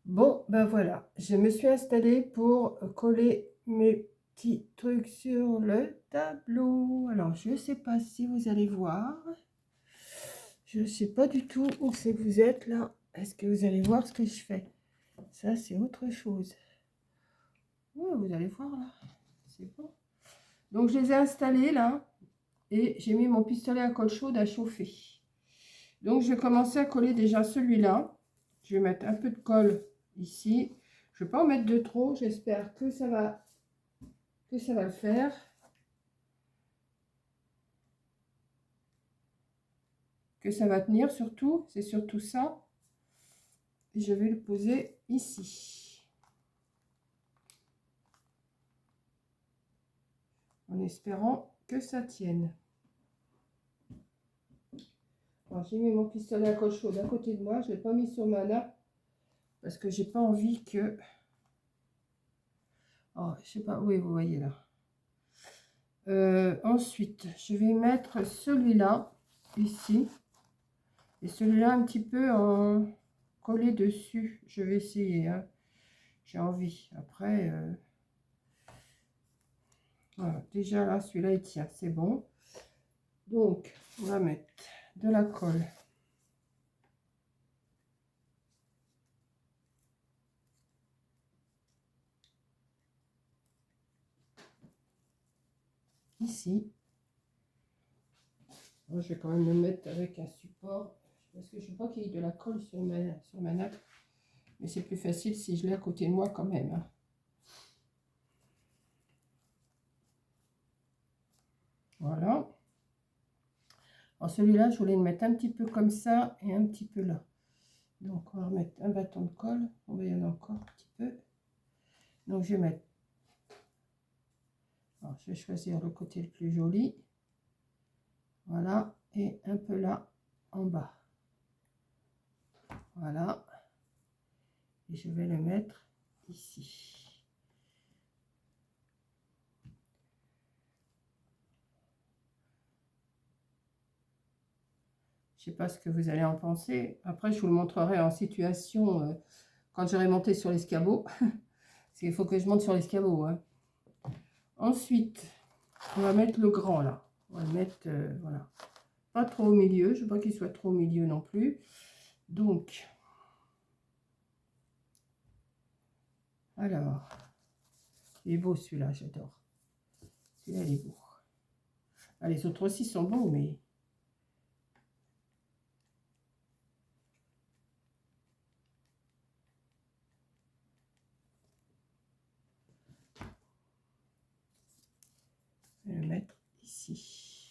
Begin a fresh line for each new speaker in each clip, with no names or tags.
Bon, ben voilà, je me suis installée pour coller mes petits trucs sur le tableau. Alors, je ne sais pas si vous allez voir. Je ne sais pas du tout où c'est que vous êtes là. Est-ce que vous allez voir ce que je fais? Ça, c'est autre chose. Ouais, vous allez voir là. C'est bon. Donc, je les ai installés là. Et j'ai mis mon pistolet à colle chaude à chauffer. Donc, je vais commencer à coller déjà celui-là. Je vais mettre un peu de colle ici. Je ne vais pas en mettre de trop. J'espère que ça va le faire. Que ça va tenir surtout. C'est surtout ça. Et je vais le poser ici. En espérant que ça tienne. J'ai mis mon pistolet à colle chaude à côté de moi. Je ne l'ai pas mis sur ma nappe. Parce que j'ai pas envie que... Oh, je sais pas. Oui, vous voyez là. Ensuite, je vais mettre celui-là ici. Et celui-là un petit peu en collé dessus. Je vais essayer. Hein. J'ai envie. Après, voilà. Déjà là, celui-là, il tient. C'est bon. Donc, on va mettre de la colle. Ici. Moi, je vais quand même le mettre avec un support. Parce que je ne veux pas qu'il y ait de la colle sur ma nappe. Mais c'est plus facile si je l'ai à côté de moi quand même. Hein. Voilà. Alors celui-là, je voulais le mettre un petit peu comme ça et un petit peu là. Donc on va remettre un bâton de colle. On va y en a encore un petit peu. Donc je vais mettre... Alors, je vais choisir le côté le plus joli. Voilà. Et un peu là en bas. Voilà. Et je vais le mettre ici. Je ne sais pas ce que vous allez en penser. Après, je vous le montrerai en situation quand j'aurai monté sur l'escabeau. Parce qu'il faut que je monte sur l'escabeau. Hein. Ensuite, on va mettre le grand là. On va le mettre, voilà. Pas trop au milieu. Je ne veux pas qu'il soit trop au milieu non plus. Donc, alors, il est beau celui-là, j'adore. Celui-là, il est beau. Ah, les autres aussi sont beaux, mais... Je vais le mettre ici.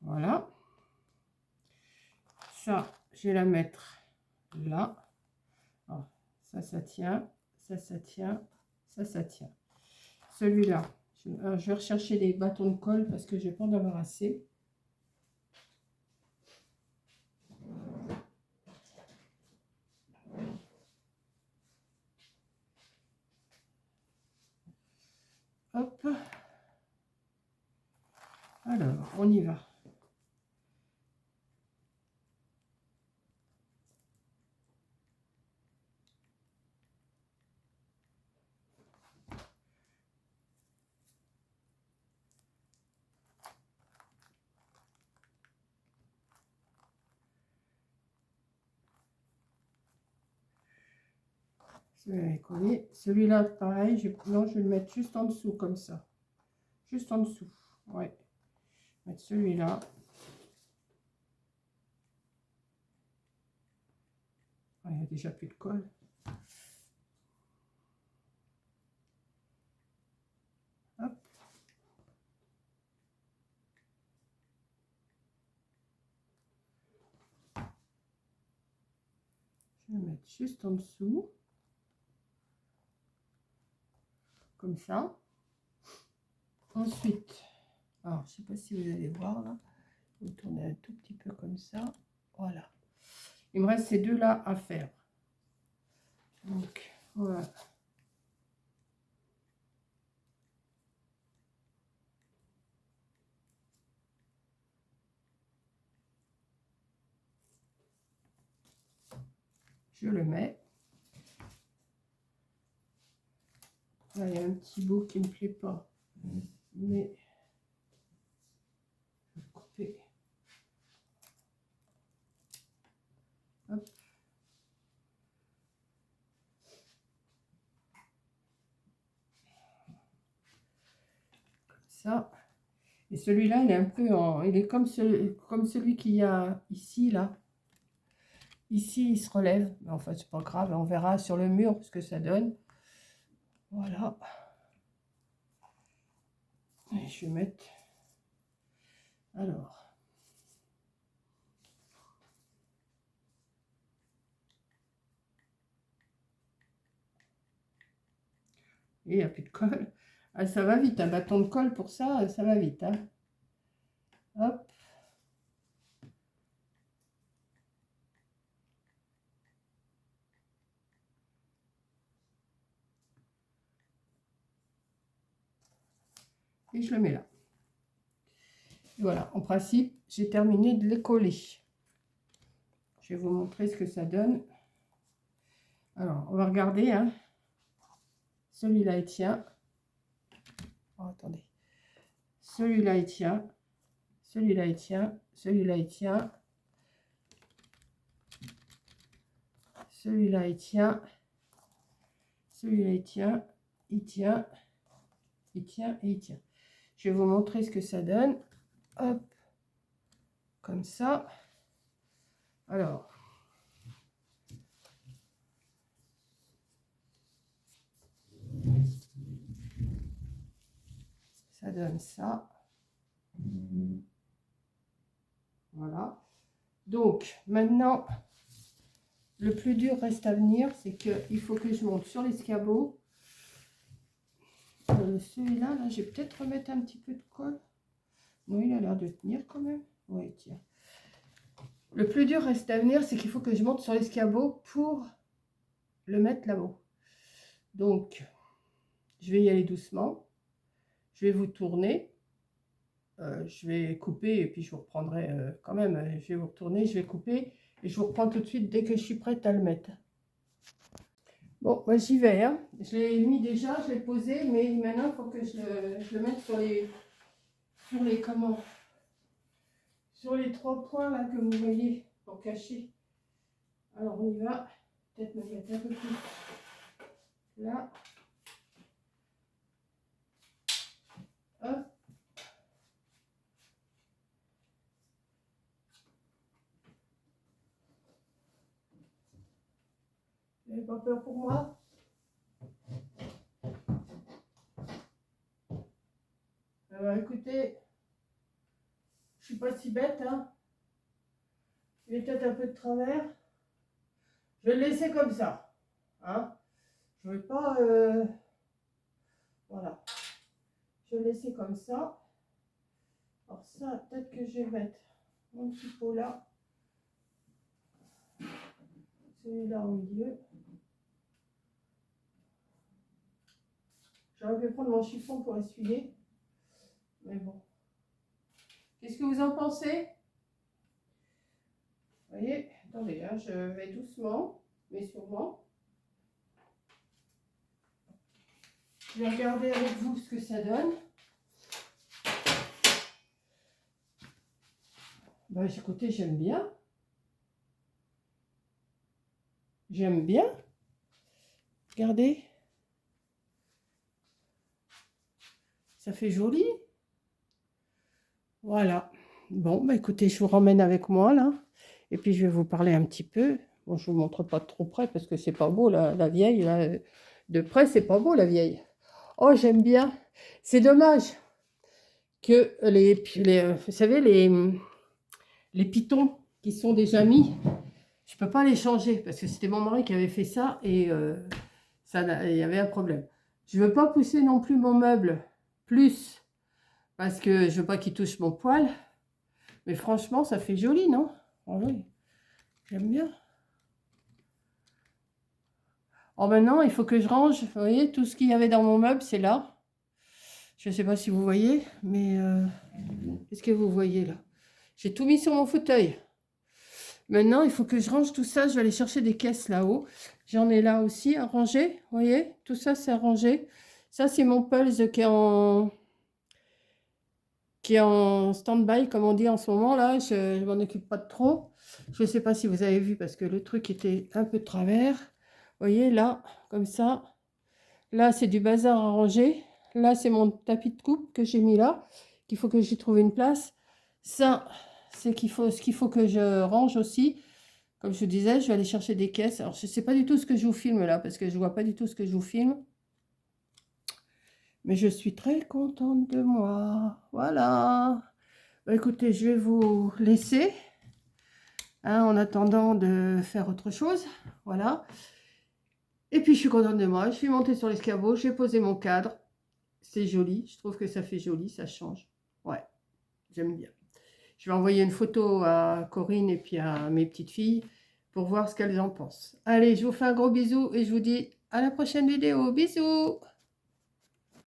Voilà. Ça, je vais la mettre là. Alors, ça tient. Ça tient. Ça tient. Celui-là, je vais rechercher les bâtons de colle parce que je vais pas en avoir assez. Hop. Alors, on y va. Celui-là est collé. Celui-là, pareil, non, je vais le mettre juste en dessous, comme ça. Juste en dessous. Ouais. Mettre celui-là. Ah, il n'y a déjà plus de colle. Hop. Je vais le mettre juste en dessous. Comme ça. Ensuite, alors, je ne sais pas si vous allez voir là. Vous tournez un tout petit peu comme ça. Voilà. Il me reste ces deux-là à faire. Donc, voilà. je le mets. Là, il y a un petit bout qui ne me plaît pas, mais je vais couper. Hop. Comme ça. Et celui-là, il est un peu en... Il est comme celui qu'il y a ici, là. Ici, il se relève. Mais enfin, c'est pas grave. On verra sur le mur ce que ça donne. Voilà. Et je vais mettre... Alors... Et il n'y a plus de colle. Ah, ça va vite. Un bâton de colle pour ça, ça va vite. Hein. Hop. Et je le mets là. Et voilà, en principe, j'ai terminé de les coller. Je vais vous montrer ce que ça donne. Alors, on va regarder. Hein. Celui-là, il tient. Oh, attendez. Celui-là, il tient. Celui-là, il tient. Celui-là, il tient. Celui-là, il tient. Celui-là, il tient. Il tient. Il tient et il tient. Je vais vous montrer ce que ça donne. Hop. Comme ça. Alors. Ça donne ça. Voilà. Donc, maintenant, le plus dur reste à venir, c'est qu'il faut que je monte sur l'escabeau. Celui-là, là, je vais peut-être remettre un petit peu de colle. Non, il a l'air de tenir quand même. Oui, tiens. Le plus dur reste à venir, c'est qu'il faut que je monte sur l'escabeau pour le mettre là-haut. Donc, je vais y aller doucement. Je vais vous tourner. Je vais couper et puis je vous reprendrai quand même. Je vais vous retourner, je vais couper et je vous reprends tout de suite dès que je suis prête à le mettre. Bon, bah, j'y vais. Hein. Je l'ai mis déjà, je l'ai posé, mais maintenant il faut que je le mette sur les comment, sur les 3 points là que vous voyez pour cacher. Alors on y va. Peut-être me mettre un peu plus là. Hop. Vous n'avez pas peur pour moi? Alors écoutez, je suis pas si bête, hein. Il est peut-être un peu de travers. Je vais le laisser comme ça. Hein. Je ne vais pas... voilà. Je vais le laisser comme ça. Alors ça, peut-être que je vais mettre mon petit pot là. Celui-là au milieu. J'aurais pu prendre mon chiffon pour essuyer. Mais bon. Qu'est-ce que vous en pensez? Vous voyez, attendez, hein, je vais doucement, mais sûrement. Je vais regarder avec vous ce que ça donne. Bah écoutez, j'aime bien. J'aime bien. Regardez. Ça fait joli. Voilà. Bon, bah écoutez, je vous ramène avec moi là. Et puis je vais vous parler un petit peu. Bon, je ne vous montre pas de trop près parce que c'est pas beau la vieille. Là. De près, c'est pas beau la vieille. Oh, j'aime bien. C'est dommage que vous savez, les pitons qui sont déjà mis, je peux pas les changer parce que c'était mon mari qui avait fait ça et il y avait un problème. Je veux pas pousser non plus mon meuble plus parce que je veux pas qu'il touche mon poêle. Mais franchement, ça fait joli, non? Oh oui, j'aime bien. Oh, maintenant, il faut que je range. Vous voyez, tout ce qu'il y avait dans mon meuble, c'est là. Je ne sais pas si vous voyez, mais qu'est-ce que vous voyez là? J'ai tout mis sur mon fauteuil. Maintenant, il faut que je range tout ça. Je vais aller chercher des caisses là-haut. J'en ai là aussi à ranger. Vous voyez, tout ça, c'est à ranger. Ça, c'est mon Pulse qui est en stand-by, comme on dit en ce moment. Là, je ne m'en occupe pas de trop. Je ne sais pas si vous avez vu parce que le truc était un peu de travers. Vous voyez, là, comme ça. Là, c'est du bazar à ranger. Là, c'est mon tapis de coupe que j'ai mis là, qu'il faut que j'y trouve une place. Ça, c'est ce qu'il faut que je range aussi. Comme je vous disais, je vais aller chercher des caisses. Alors, je ne sais pas du tout ce que je vous filme là, parce que je ne vois pas du tout ce que je vous filme. Mais je suis très contente de moi. Voilà. Bah, écoutez, je vais vous laisser hein, en attendant de faire autre chose. Voilà. Et puis, je suis contente de moi. Je suis montée sur l'escabeau. J'ai posé mon cadre. C'est joli. Je trouve que ça fait joli. Ça change. Ouais, j'aime bien. Je vais envoyer une photo à Corinne et puis à mes petites filles pour voir ce qu'elles en pensent. Allez, je vous fais un gros bisou et je vous dis à la prochaine vidéo. Bisous!